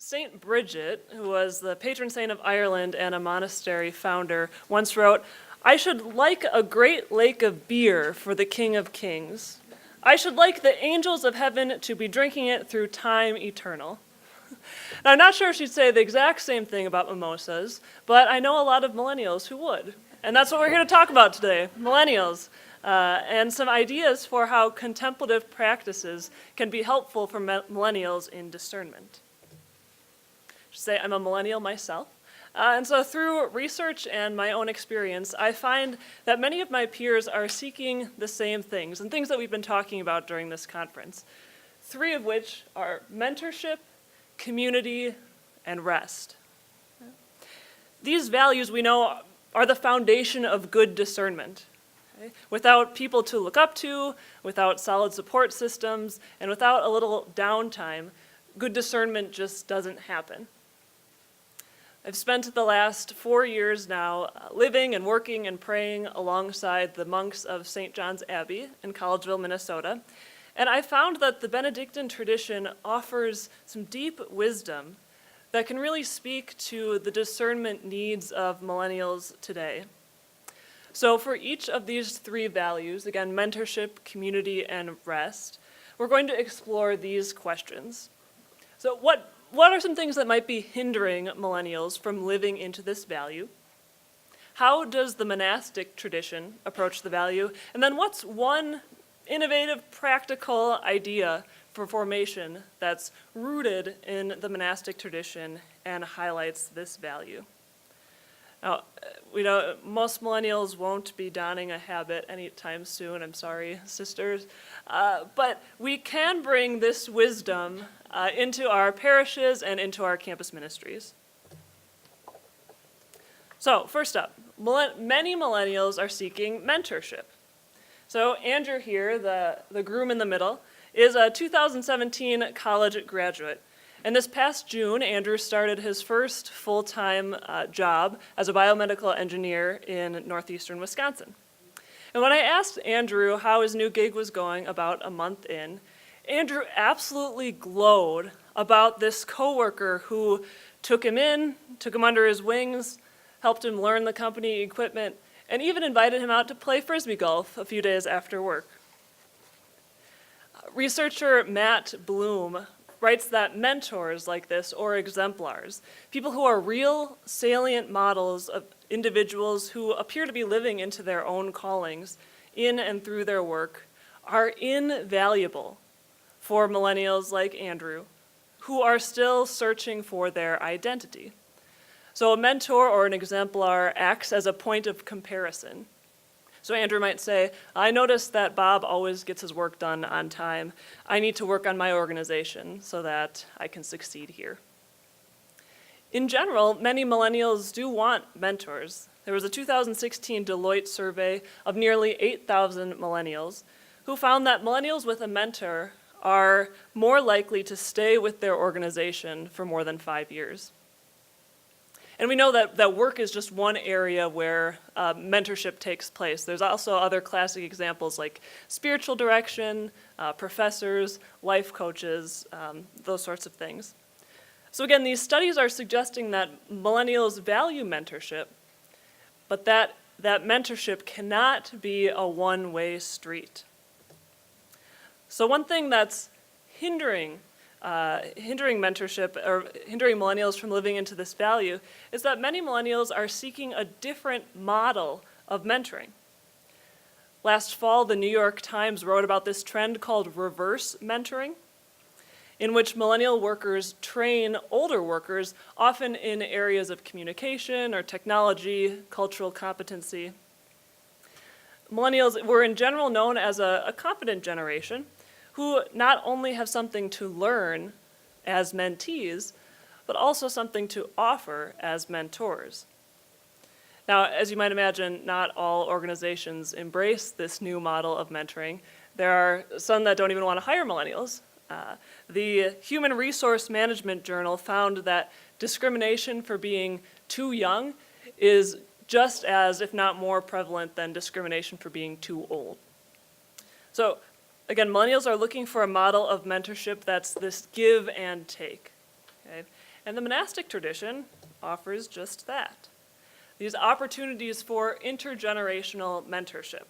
Saint Bridget, who was the patron saint of Ireland and a monastery founder, once wrote, "I should like a great lake of beer for the King of Kings. I should like the angels of heaven to be drinking it through time eternal." Now, I'm not sure if she'd say the exact same thing about mimosas, but I know a lot of millennials who would. And that's what we're here to talk about today, millennials, and some ideas for how contemplative practices can be helpful for millennials in discernment. I should say I'm a millennial myself. And so through research and my own experience, I find that many of my peers are seeking the same things, and things that we've been talking about during this conference, three of which are mentorship, community, and rest. These values we know are the foundation of good discernment. Okay? Without people to look up to, without solid support systems, and without a little downtime, good discernment just doesn't happen. I've spent the last 4 years now living and working and praying alongside the monks of St. John's Abbey in Collegeville, Minnesota, and I found that the Benedictine tradition offers some deep wisdom that can really speak to the discernment needs of millennials today. So for each of these three values, again, mentorship, community, and rest, we're going to explore these questions. So what are some things that might be hindering millennials from living into this value? How does the monastic tradition approach the value? And then what's one innovative, practical idea for formation that's rooted in the monastic tradition and highlights this value? Now, we know most millennials won't be donning a habit anytime soon. I'm sorry, sisters. But we can bring this wisdom into our parishes and into our campus ministries. So, first up, many millennials are seeking mentorship. So Andrew here, the groom in the middle, is a 2017 college graduate. And this past June, Andrew started his first full-time job as a biomedical engineer in northeastern Wisconsin. And when I asked Andrew how his new gig was going about a month in, Andrew absolutely glowed about this coworker who took him under his wings, helped him learn the company equipment, and even invited him out to play frisbee golf a few days after work. Researcher Matt Bloom writes that mentors like this, or exemplars, people who are real, salient models of individuals who appear to be living into their own callings in and through their work, are invaluable for millennials like Andrew, who are still searching for their identity. So a mentor or an exemplar acts as a point of comparison. So Andrew might say, I noticed that Bob always gets his work done on time. I need to work on my organization so that I can succeed here. In general, many millennials do want mentors. There was a 2016 Deloitte survey of nearly 8,000 millennials who found that millennials with a mentor are more likely to stay with their organization for more than 5 years. And we know that work is just one area where mentorship takes place. There's also other classic examples like spiritual direction, professors, life coaches, those sorts of things. So again, these studies are suggesting that millennials value mentorship, but that mentorship cannot be a one-way street. So one thing that's hindering mentorship or hindering millennials from living into this value is that many millennials are seeking a different model of mentoring. Last fall, the New York Times wrote about this trend called reverse mentoring, in which millennial workers train older workers, often in areas of communication or technology, cultural competency. Millennials were in general known as a competent generation, who not only have something to learn as mentees, but also something to offer as mentors. Now, as you might imagine, not all organizations embrace this new model of mentoring. There are some that don't even want to hire millennials. The Human Resource Management Journal found that discrimination for being too young is just as, if not more prevalent than discrimination for being too old. So, again, millennials are looking for a model of mentorship that's this give and take. Okay? And the monastic tradition offers just that. These opportunities for intergenerational mentorship.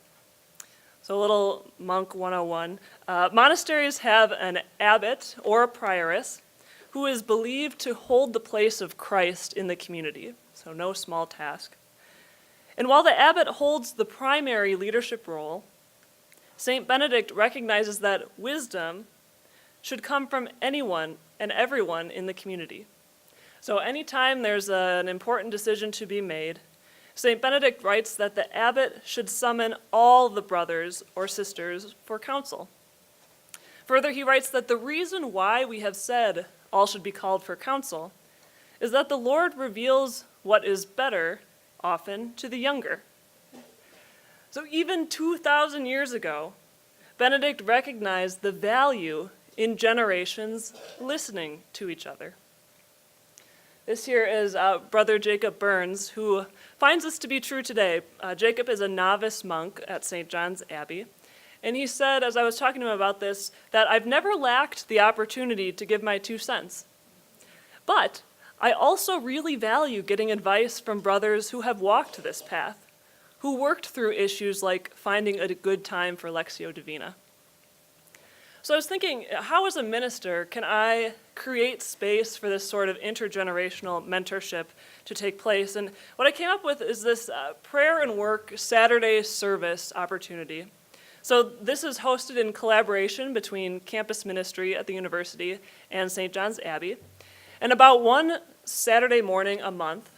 So a little monk 101. Monasteries have an abbot or a prioress who is believed to hold the place of Christ in the community, so no small task. And while the abbot holds the primary leadership role, Saint Benedict recognizes that wisdom should come from anyone and everyone in the community. So anytime there's an important decision to be made, Saint Benedict writes that the abbot should summon all the brothers or sisters for counsel. Further, he writes that the reason why we have said all should be called for counsel is that the Lord reveals what is better often to the younger. So even 2,000 years ago, Benedict recognized the value in generations listening to each other. This here is Brother Jacob Burns, who finds this to be true today. Jacob is a novice monk at St. John's Abbey, and he said, as I was talking to him about this, that I've never lacked the opportunity to give my 2 cents. But I also really value getting advice from brothers who have walked this path, who worked through issues like finding a good time for Lectio Divina. So I was thinking, how as a minister can I create space for this sort of intergenerational mentorship to take place? And what I came up with is this prayer and work Saturday service opportunity. So this is hosted in collaboration between campus ministry at the university and St. John's Abbey. And about one Saturday morning a month,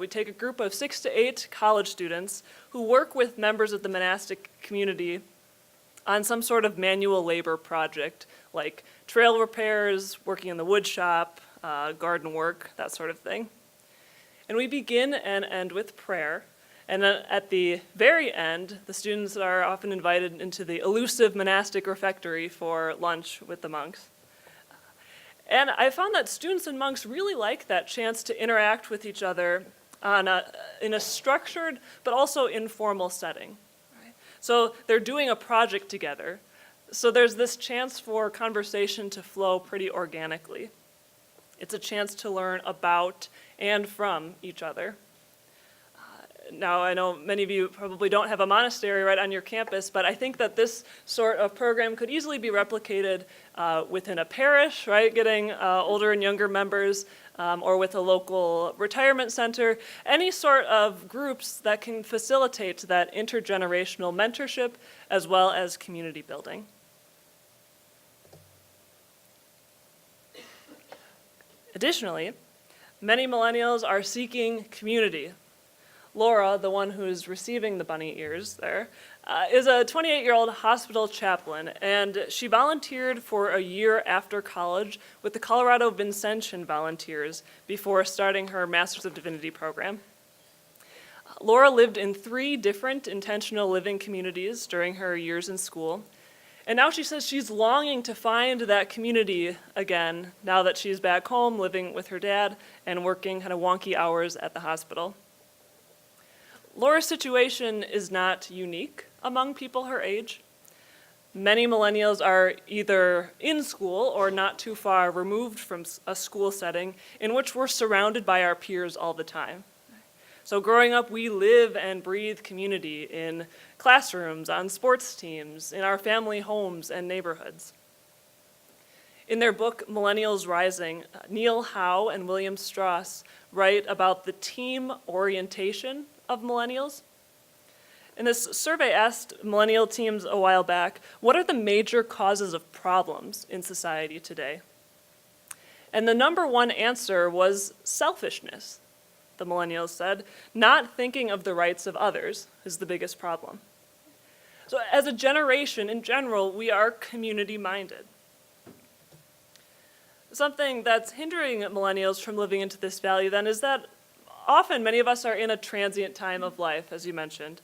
we take a group of 6 to 8 college students who work with members of the monastic community on some sort of manual labor project, like trail repairs, working in the wood shop, garden work, that sort of thing. And we begin and end with prayer. And then at the very end, the students are often invited into the elusive monastic refectory for lunch with the monks. And I found that students and monks really like that chance to interact with each other in a structured but also informal setting. Right? So they're doing a project together. So there's this chance for conversation to flow pretty organically. It's a chance to learn about and from each other. Now, I know many of you probably don't have a monastery right on your campus, but I think that this sort of program could easily be replicated within a parish, right, getting older and younger members, or with a local retirement center, any sort of groups that can facilitate that intergenerational mentorship as well as community building. Additionally, many millennials are seeking community. Laura, the one who's receiving the bunny ears there, is a 28-year-old hospital chaplain, and she volunteered for a year after college with the Colorado Vincentian Volunteers before starting her Masters of Divinity program. Laura lived in 3 different intentional living communities during her years in school, and now she says she's longing to find that community again now that she's back home living with her dad and working kind of wonky hours at the hospital. Laura's situation is not unique among people her age. Many millennials are either in school or not too far removed from a school setting in which we're surrounded by our peers all the time. So growing up, we live and breathe community in classrooms, on sports teams, in our family homes and neighborhoods. In their book, Millennials Rising, Neil Howe and William Strauss write about the team orientation of millennials. And this survey asked millennial teams a while back, what are the major causes of problems in society today? And the number one answer was selfishness, the millennials said. Not thinking of the rights of others is the biggest problem. So as a generation in general, we are community-minded. Something that's hindering millennials from living into this value then is that often many of us are in a transient time of life, as you mentioned.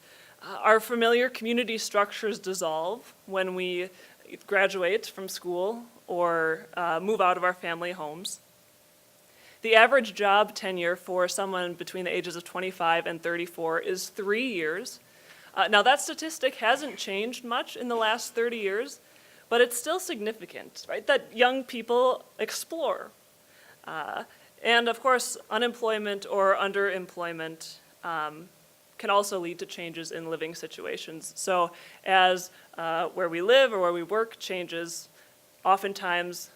Our familiar community structures dissolve when we graduate from school or move out of our family homes. The average job tenure for someone between the ages of 25 and 34 is 3 years. Now that statistic hasn't changed much in the last 30 years, but it's still significant, right? That young people explore. And of course, unemployment or underemployment can also lead to changes in living situations. So as where we live or where we work changes, oftentimes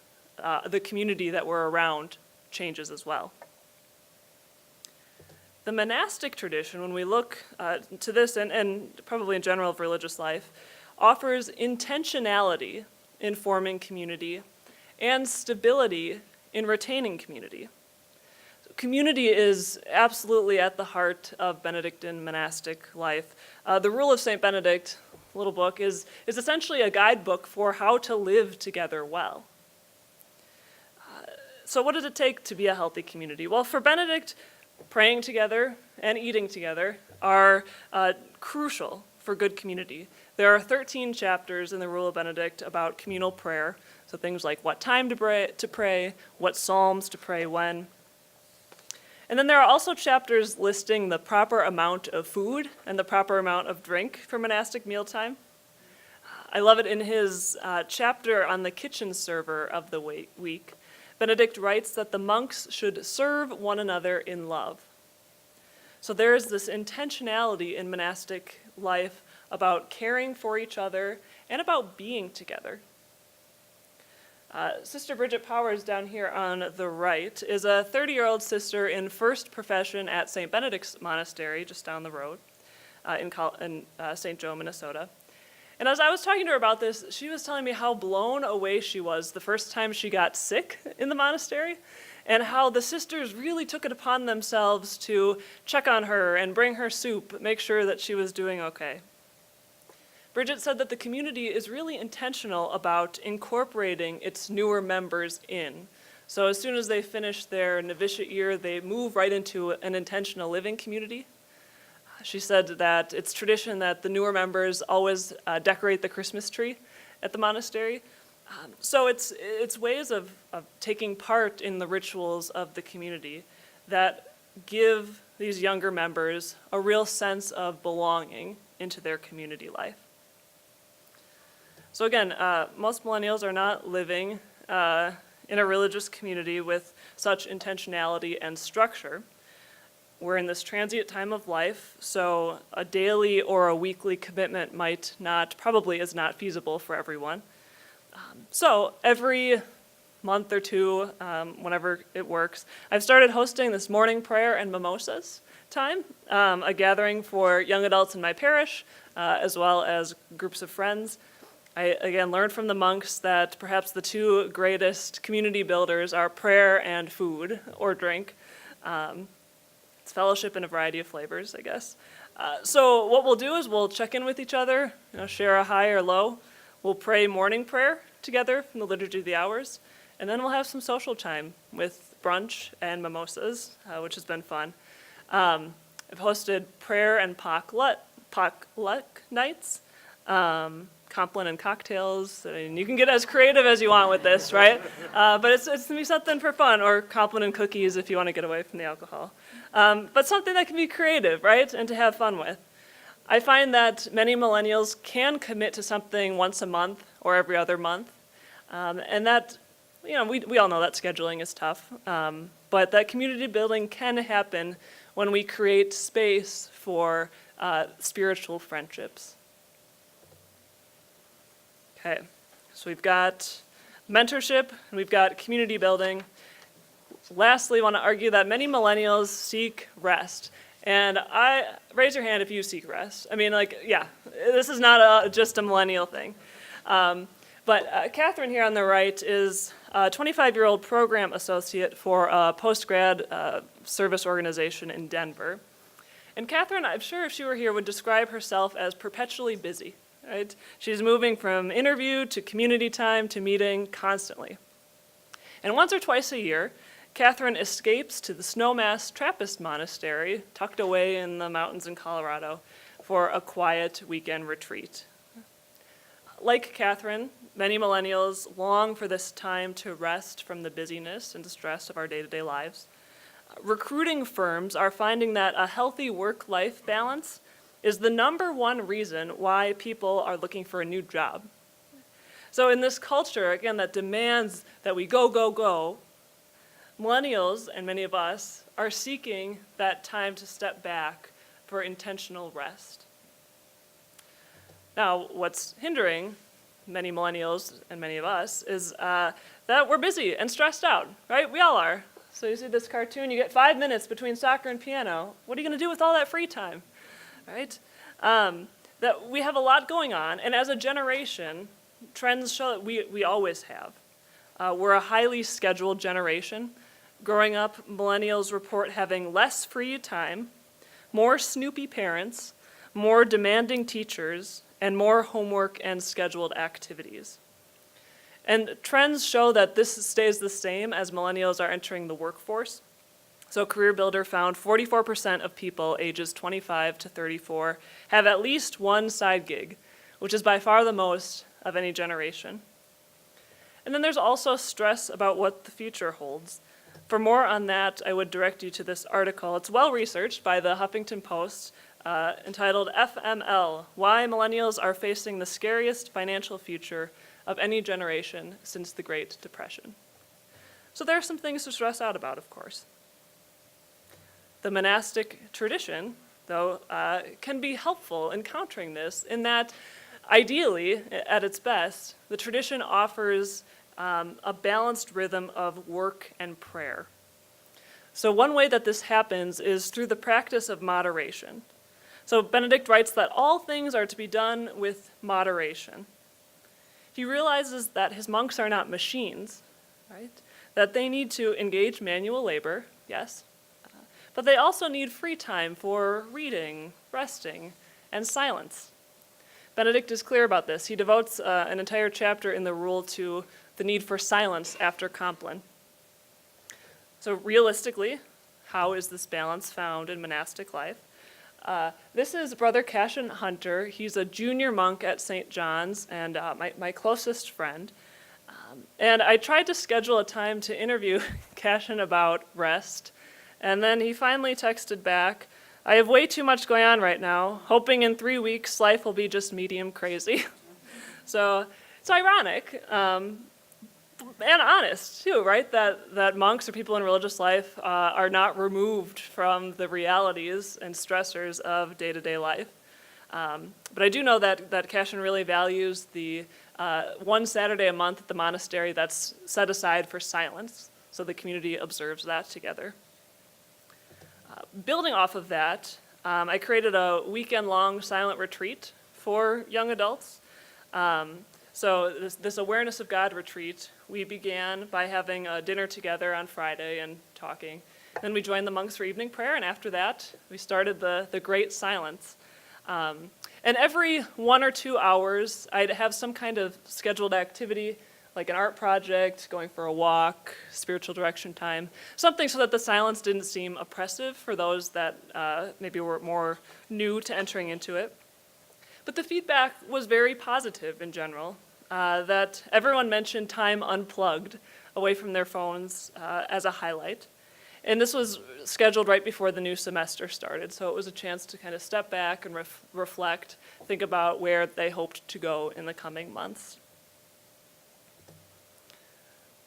the community that we're around changes as well. The monastic tradition, when we look to this, and probably in general of religious life, offers intentionality in forming community and stability in retaining community. So community is absolutely at the heart of Benedictine monastic life. The Rule of Saint Benedict, little book, is essentially a guidebook for how to live together well. So what does it take to be a healthy community? Well, for Benedict, praying together and eating together are crucial for good community. There are 13 chapters in the Rule of Benedict about communal prayer, so things like what time to pray, what psalms to pray when. And then there are also chapters listing the proper amount of food and the proper amount of drink for monastic mealtime. I love it in his chapter on the kitchen server of the week. Benedict writes that the monks should serve one another in love. So there is this intentionality in monastic life about caring for each other and about being together. Sister Bridget Powers down here on the right is a 30-year-old sister in first profession at Saint Benedict's Monastery just down the road in St. Joe, Minnesota. And as I was talking to her about this, she was telling me how blown away she was the first time she got sick in the monastery, and how the sisters really took it upon themselves to check on her and bring her soup, make sure that she was doing okay. Bridget said that the community is really intentional about incorporating its newer members in. So as soon as they finish their novitiate year, they move right into an intentional living community. She said that it's tradition that the newer members always decorate the Christmas tree at the monastery. So it's ways of taking part in the rituals of the community that give these younger members a real sense of belonging into their community life. So again, most millennials are not living in a religious community with such intentionality and structure. We're in this transient time of life, so a daily or a weekly commitment probably is not feasible for everyone. So every month or two, whenever it works, I've started hosting this morning prayer and mimosas time, a gathering for young adults in my parish, as well as groups of friends. I, again, learned from the monks that perhaps the two greatest community builders are prayer and food or drink. It's fellowship in a variety of flavors, I guess. So what we'll do is we'll check in with each other, share a high or low. We'll pray morning prayer together from the Liturgy of the Hours, and then we'll have some social time with brunch and mimosas, which has been fun. I've hosted prayer and potluck nights, compliment and cocktails. I mean, you can get as creative as you want with this, right? But it's going to be something for fun, or compliment and cookies if you want to get away from the alcohol. But something that can be creative, right, and to have fun with. I find that many millennials can commit to something once a month or every other month, and that, we all know that scheduling is tough, but that community building can happen when we create space for spiritual friendships. Okay, so we've got mentorship and we've got community building. Lastly, I want to argue that many millennials seek rest. And raise your hand if you seek rest. I mean, this is not just a millennial thing. But Catherine here on the right is a 25-year-old program associate for a post-grad service organization in Denver. And Catherine, I'm sure if she were here, would describe herself as perpetually busy. Right? She's moving from interview to community time to meeting constantly. And once or twice a year, Catherine escapes to the Snowmass Trappist Monastery, tucked away in the mountains in Colorado, for a quiet weekend retreat. Like Catherine, many millennials long for this time to rest from the busyness and stress of our day-to-day lives. Recruiting firms are finding that a healthy work-life balance is the number one reason why people are looking for a new job. So in this culture, again, that demands that we go, go, go, Millennials, and many of us, are seeking that time to step back for intentional rest. Now, what's hindering many millennials and many of us is that we're busy and stressed out, right? We all are. So you see this cartoon, you get 5 minutes between soccer and piano. What are you going to do with all that free time, right? That we have a lot going on, and as a generation, trends show that we always have. We're a highly scheduled generation. Growing up, millennials report having less free time, more snoopy parents, more demanding teachers, and more homework and scheduled activities. And trends show that this stays the same as millennials are entering the workforce. So Career Builder found 44% of people ages 25 to 34 have at least one side gig, which is by far the most of any generation. And then there's also stress about what the future holds. For more on that, I would direct you to this article. It's well researched by the Huffington Post, entitled FML, Why Millennials Are Facing the Scariest Financial Future of Any Generation Since the Great Depression. So there are some things to stress out about, of course. The monastic tradition, though, can be helpful in countering this in that, ideally, at its best, the tradition offers a balanced rhythm of work and prayer. So one way that this happens is through the practice of moderation. So Benedict writes that all things are to be done with moderation. He realizes that his monks are not machines, right? That they need to engage manual labor, yes, but they also need free time for reading, resting, and silence. Benedict is clear about this. He devotes an entire chapter in the rule to the need for silence after Compline. So realistically, how is this balance found in monastic life? This is Brother Cashin Hunter. He's a junior monk at St. John's and my closest friend. And I tried to schedule a time to interview Cashin about rest, and then he finally texted back, "I have way too much going on right now, hoping in 3 weeks life will be just medium crazy." So it's ironic, and honest too, right? That monks or people in religious life are not removed from the realities and stressors of day-to-day life. But I do know that Cashin really values the one Saturday a month at the monastery that's set aside for silence, so the community observes that together. Building off of that, I created a weekend-long silent retreat for young adults. So this Awareness of God retreat, we began by having a dinner together on Friday and talking. Then we joined the monks for evening prayer, and after that, we started the Great Silence. And every 1 or 2 hours, I'd have some kind of scheduled activity, like an art project, going for a walk, spiritual direction time, something so that the silence didn't seem oppressive for those that maybe were more new to entering into it. But the feedback was very positive in general, that everyone mentioned time unplugged away from their phones as a highlight. And this was scheduled right before the new semester started, so it was a chance to kind of step back and reflect, think about where they hoped to go in the coming months.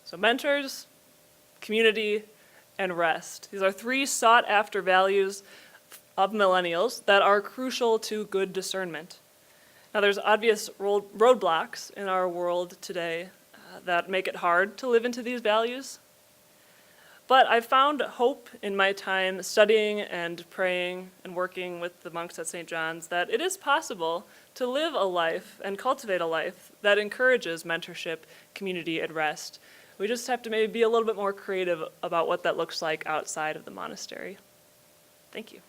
So mentors, community, and rest. These are 3 sought-after values of millennials that are crucial to good discernment. Now, there's obvious roadblocks in our world today that make it hard to live into these values. But I've found hope in my time studying and praying and working with the monks at St. John's that it is possible to live a life and cultivate a life that encourages mentorship, community, and rest. We just have to maybe be a little bit more creative about what that looks like outside of the monastery. Thank you.